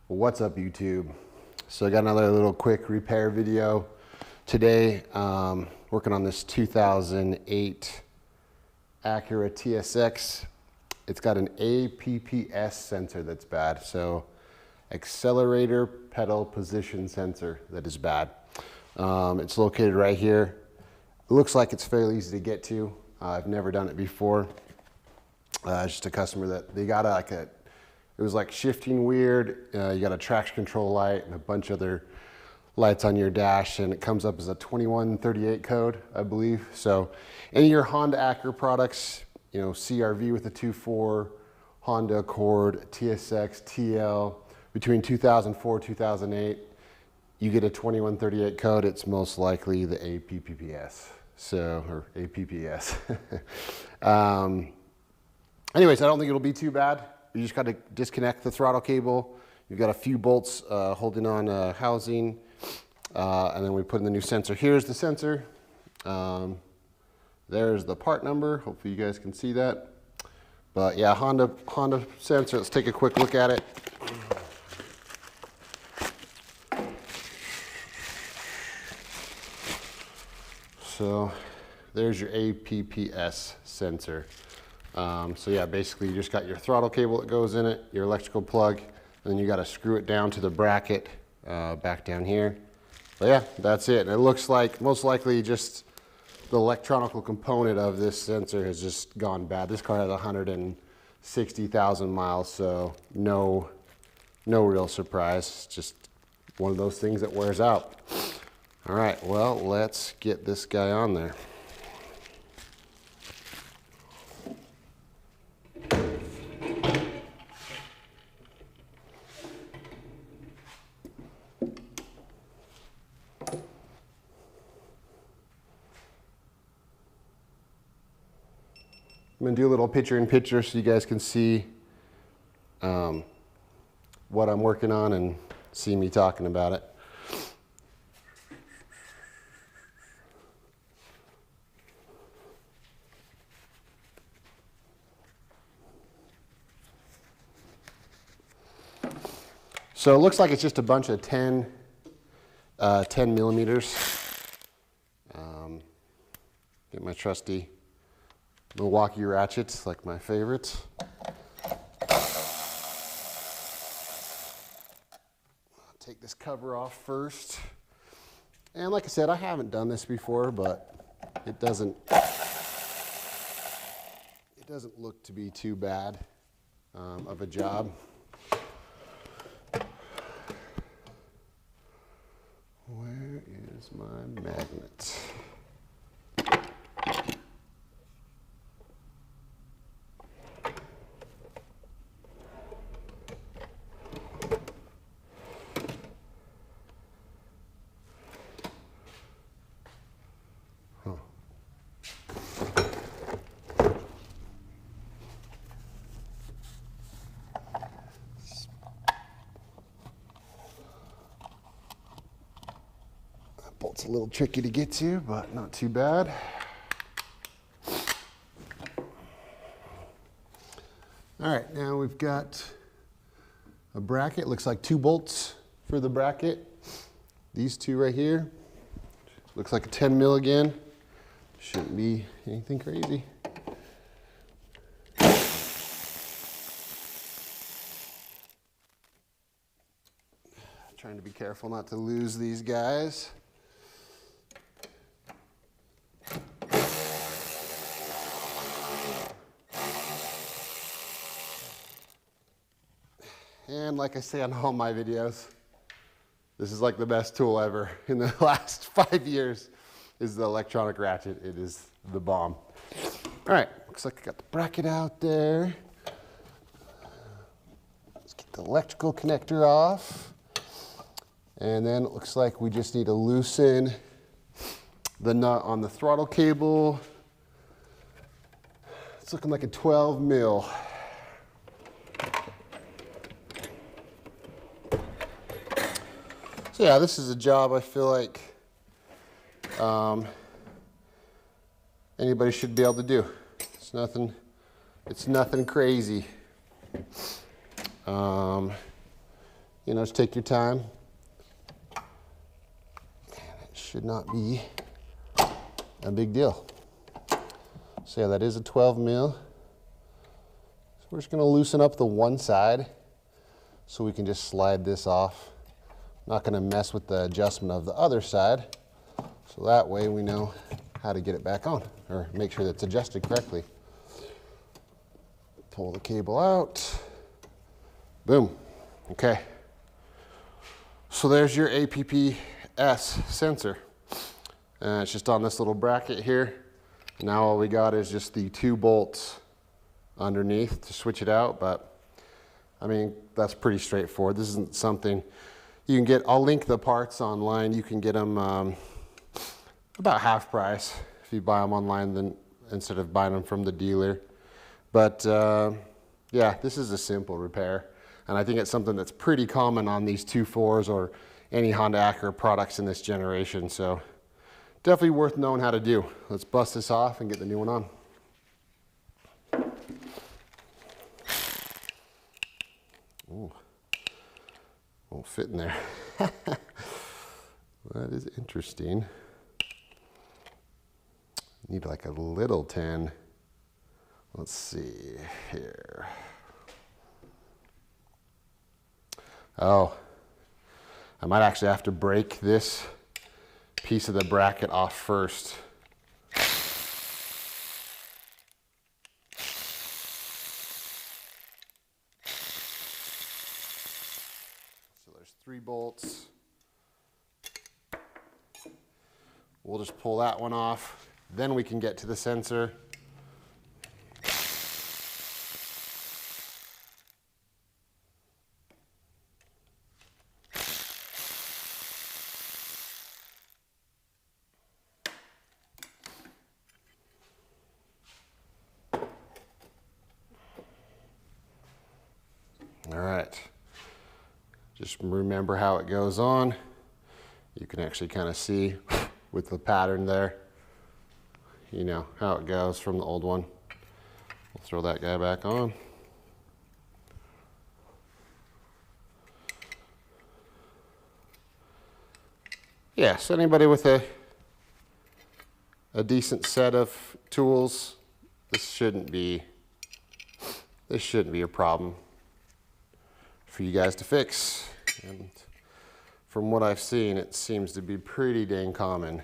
What's up, YouTube? So I got another little quick repair video today. Working on this 2008 Acura Tsx. It's got an A.P.P. sensor that's bad. So accelerator pedal position sensor that is bad. It's located right here. It looks like it's fairly easy to get to. I've never done it before. It's just a customer that they got it was like shifting weird. You got a traction control light and a bunch of other lights on your dash, and it comes up as a 2138 code, I believe. So any of your Honda Acura products, you know, CRV with a 2.4, Honda Accord, TSX, TL, between 2004, 2008, you get a 2138 code, it's most likely the A.P.P.S. So, or A.P.P.S. Anyways, I don't think it'll be too bad. You just got to disconnect the throttle cable. You've got a few bolts holding on housing, and then we put in the new sensor. Here's the sensor. There's the part number. Hopefully you guys can see that. But yeah, Honda sensor. Let's take a quick look at it. So there's your A.P.P.S. sensor. So yeah, basically you just got your throttle cable that goes in it, your electrical plug, and then you got to screw it down to the bracket back down here. But yeah, that's it. And it looks like most likely just the electronical component of this sensor has just gone bad. This car has 160,000 miles, so no real surprise. It's just one of those things that wears out. All right, well, let's get this guy on there. I'm going to do a little picture-in-picture so you guys can see what I'm working on and see me talking about it. So it looks like it's just a bunch of 10 millimeters. Get my trusty Milwaukee ratchets, like my favorites. Take this cover off first. And like I said, I haven't done this before, but it doesn't look to be too bad of a job. Where is my magnet? Bolt's a little tricky to get to, but not too bad. All right, now we've got a bracket. Looks like 2 bolts for the bracket. These 2 right here. Looks like a 10 mil again. Shouldn't be anything crazy. Trying to be careful not to lose these guys. And like I say on all my videos, this is like the best tool ever in the last 5 years is the electronic ratchet. It is the bomb. All right, looks like I got the bracket out there. Let's get the electrical connector off. And then it looks like we just need to loosen the nut on the throttle cable. It's looking like a 12 mil. So yeah, this is a job I feel like anybody should be able to do. It's nothing crazy. you know, just take your time. It should not be a big deal. So yeah, that is a 12 mil. So we're just gonna loosen up the one side so we can just slide this off. Not gonna mess with the adjustment of the other side. So that way we know how to get it back on, or make sure that it's adjusted correctly. Pull the cable out. Boom. Okay. So there's your A.P.P.S sensor. It's just on this little bracket here. Now all we got is just the 2 bolts underneath to switch it out, but I mean, that's pretty straightforward. This isn't something you can get. I'll link the parts online. You can get them about half price if you buy them online than instead of buying them from the dealer. But yeah, this is a simple repair. And I think it's something that's pretty common on these 2.4s or any Honda Acura products in this generation. So definitely worth knowing how to do. Let's bust this off and get the new one on. Ooh, won't fit in there. That is interesting. Need like a little 10. Let's see here. Oh, I might actually have to break this piece of the bracket off first. So there's 3 bolts. We'll just pull that one off. Then we can get to the sensor. All right, just remember how it goes on. You can actually kind of see with the pattern there, you know, how it goes from the old one. We'll throw that guy back on. Yeah, so anybody with a decent set of tools, this shouldn't be a problem for you guys to fix. And from what I've seen, it seems to be pretty dang common.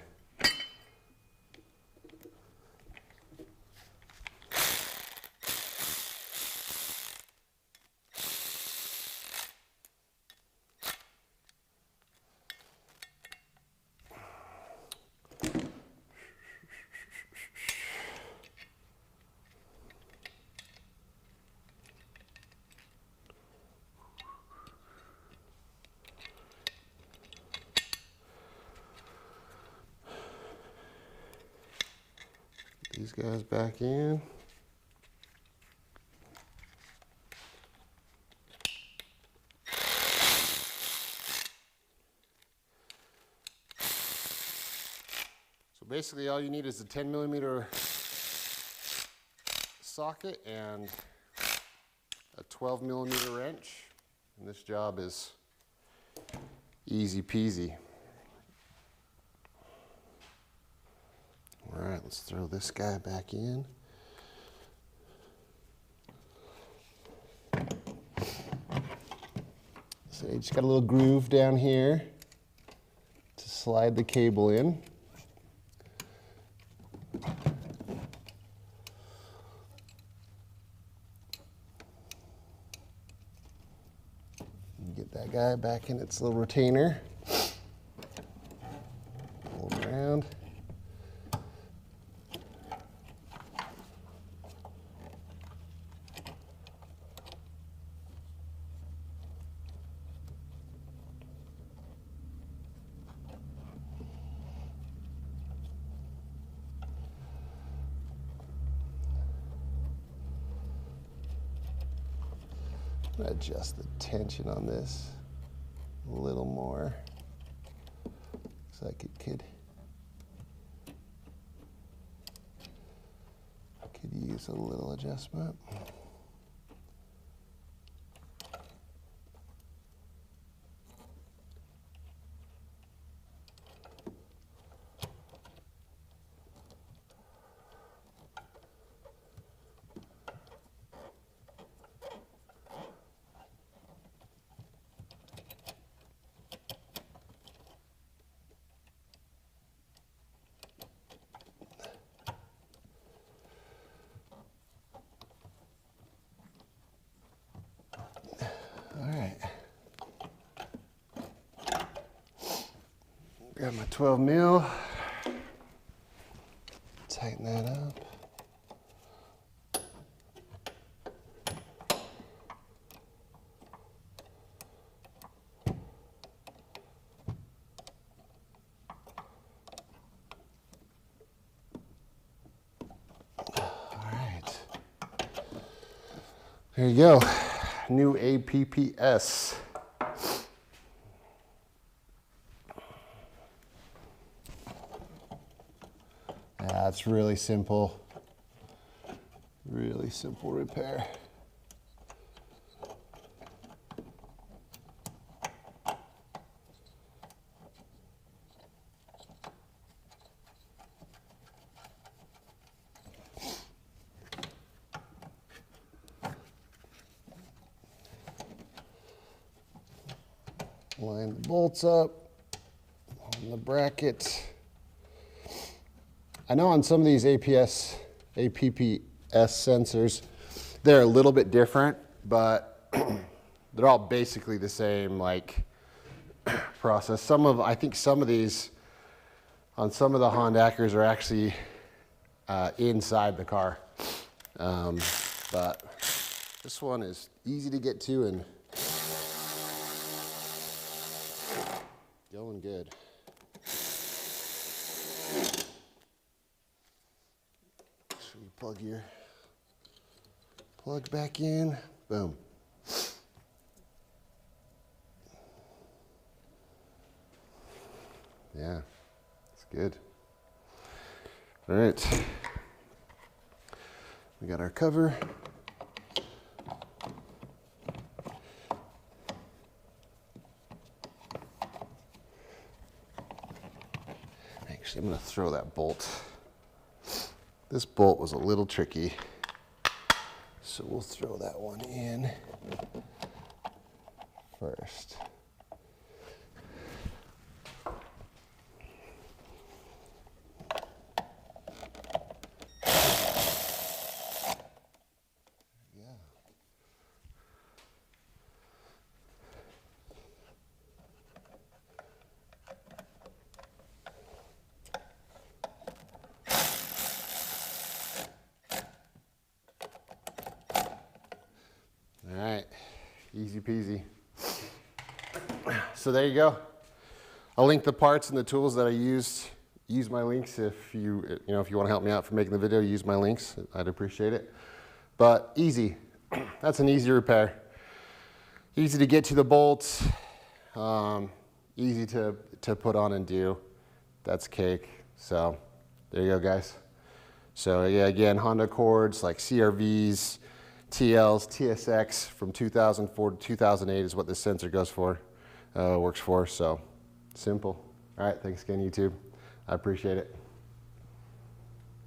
These guys back in. So basically all you need is a 10mm socket and a 12mm wrench, and this job is easy peasy. All right, let's throw this guy back in. So you just got a little groove down here to slide the cable in. Get that guy back in its little retainer. Pull it around. Adjust the tension on this a little more. Looks like it could use a little adjustment. Grab my 12 mil, tighten that up. All right, there you go, new A.P.P.S. That's really simple repair. Line the bolts up on the bracket. I know on some of these A.P.P.S sensors, they're a little bit different, but they're all basically the same like process. I think some of these on some of the Honda Acuras are actually inside the car, but this one is easy to get to and going good. So you plug your plug back in, boom. Yeah, it's good. All right, we got our cover. Actually, I'm going to throw that bolt. This bolt was a little tricky, so we'll throw that one in first. All right, easy peasy. So there you go. I'll link the parts and the tools that I used. Use my links if you want to help me out for making the video. Use my links. I'd appreciate it. But easy. That's an easy repair. Easy to get to the bolts. Easy to put on and do. That's cake. So there you go, guys. So yeah, again, Honda Accords like CRVs, TLs, TSX from 2004 to 2008 is what this sensor goes for, works for, so simple. All right, thanks again, YouTube. I appreciate it.